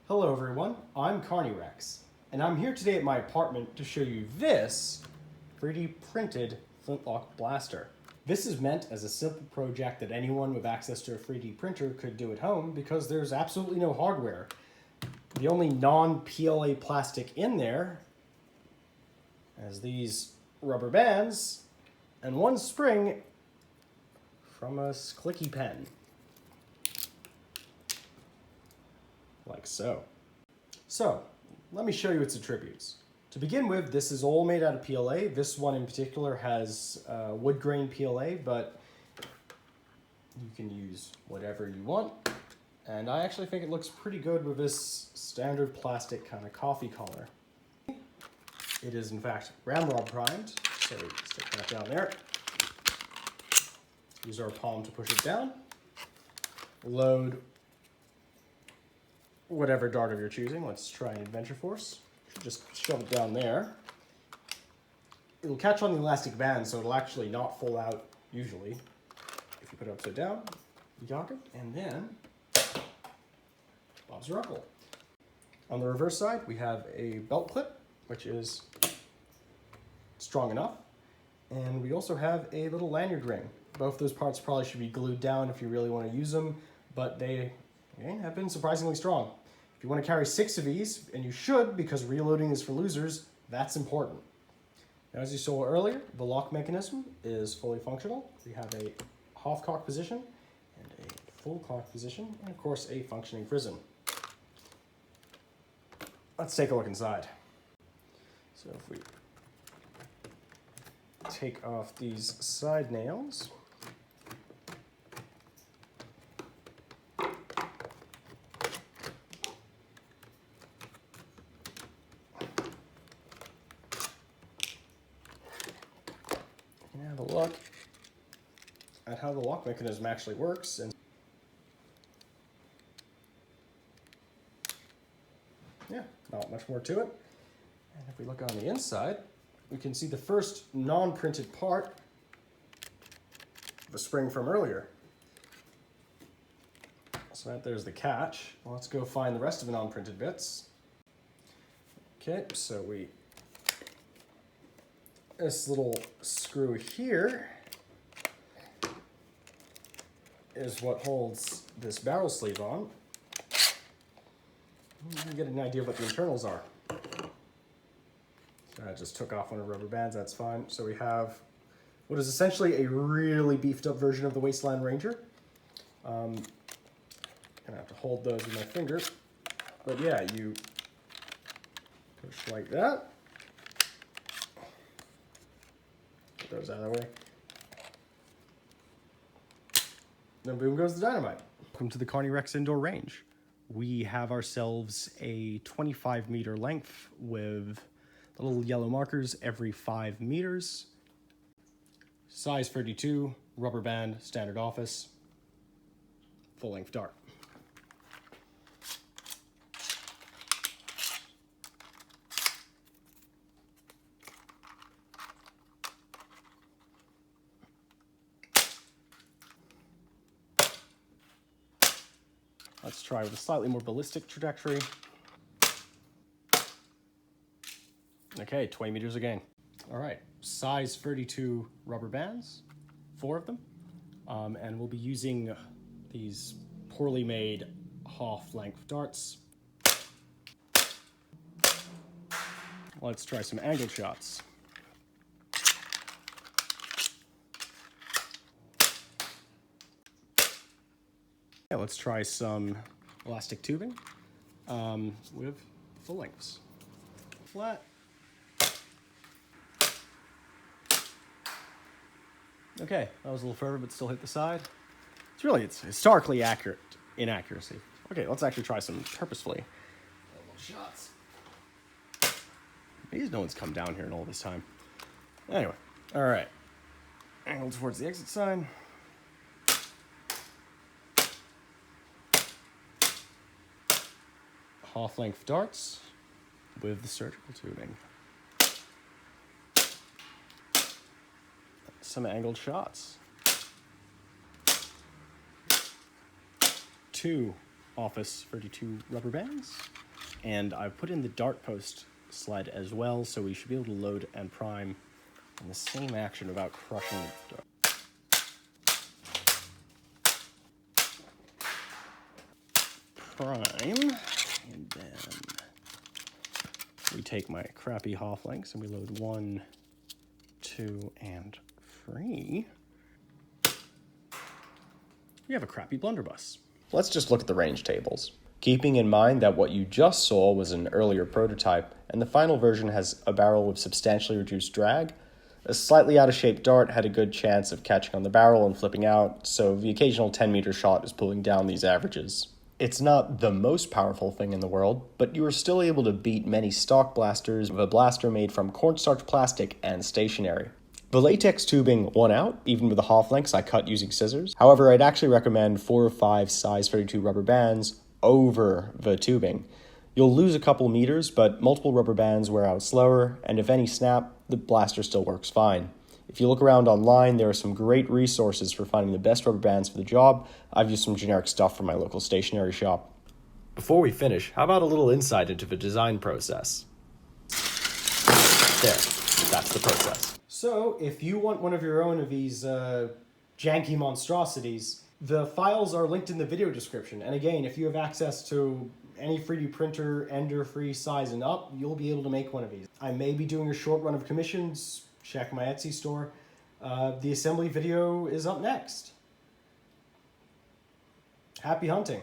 Hello everyone, I'm Carney Rex, and I'm here today at my apartment to show you this 3D printed Flintlock blaster. This is meant as a simple project that anyone with access to a 3D printer could do at home because there's absolutely no hardware. The only non-PLA plastic in there is these rubber bands and one spring from a clicky pen. Like so. So, let me show you its attributes. To begin with, this is all made out of PLA. This one in particular has wood grain PLA, but you can use whatever you want. And I actually think it looks pretty good with this standard plastic kind of coffee color. It is in fact ramrod primed, so we stick that down there. Use our palm to push it down. Load whatever dart of you're choosing. Let's try an Adventure Force. Just shove it down there. It'll catch on the elastic band, so it'll actually not fall out usually. If you put it upside down, you yock it, and then Bob's your uncle. On the reverse side, we have a belt clip, which is strong enough. And we also have a little lanyard ring. Both those parts probably should be glued down if you really want to use them, but they have been surprisingly strong. If you want to carry 6 of these, and you should because reloading is for losers, that's important. Now, as you saw earlier, the lock mechanism is fully functional. We have a half cock position and a full cock position, and of course a functioning frism. Let's take a look inside. So if we take off these side nails, have a look at how the lock mechanism actually works. And yeah, not much more to it. And if we look on the inside, we can see the first non-printed part, the spring from earlier. So there's the catch. Well, let's go find the rest of the non-printed bits. Okay, so this little screw here is what holds this barrel sleeve on. You can get an idea of what the internals are. So I just took off one of the rubber bands, that's fine. So we have what is essentially a really beefed up version of the Wasteland Ranger. I'm gonna have to hold those with my finger. But yeah, you push like that. Put those out of the way. Then boom goes the dynamite. Welcome to the Carney Rex indoor range. We have ourselves a 25-meter length with little yellow markers every 5 meters. Size 32, rubber band, standard office, full-length dart. Let's try with a slightly more ballistic trajectory. Okay, 20 meters again. All right, size 32 rubber bands, 4 of them. And we'll be using these poorly made half-length darts. Let's try some angled shots. Yeah, let's try some elastic tubing with full lengths. Flat. Okay, that was a little further, but still hit the side. It's historically accurate inaccuracy. Okay, let's actually try some purposefully. Little shots. Please, no one's come down here in all this time. Anyway, all right. Angle towards the exit sign. Half-length darts with the surgical tubing. Some angled shots. 2 Office 32 rubber bands. And I've put in the dart post sled as well, so we should be able to load and prime in the same action without crushing the dart. Prime, and then we take my crappy half lengths and we load 1, 2, and 3. We have a crappy blunderbuss. Let's just look at the range tables. Keeping in mind that what you just saw was an earlier prototype, and the final version has a barrel with substantially reduced drag, a slightly out-of-shape dart had a good chance of catching on the barrel and flipping out, so the occasional 10-meter shot is pulling down these averages. It's not the most powerful thing in the world, but you are still able to beat many stock blasters with a blaster made from cornstarch plastic and stationary. The latex tubing won out, even with the half lengths I cut using scissors. However, I'd actually recommend 4 or 5 size 32 rubber bands over the tubing. You'll lose a couple meters, but multiple rubber bands wear out slower, and if any snap, the blaster still works fine. If you look around online, there are some great resources for finding the best rubber bands for the job. I've used some generic stuff from my local stationery shop. Before we finish, how about a little insight into the design process? There, that's the process. So, if you want one of your own of these janky monstrosities, the files are linked in the video description. And again, if you have access to any 3D printer, Ender-free size and up, you'll be able to make one of these. I may be doing a short run of commissions. Check my Etsy store. The assembly video is up next. Happy hunting.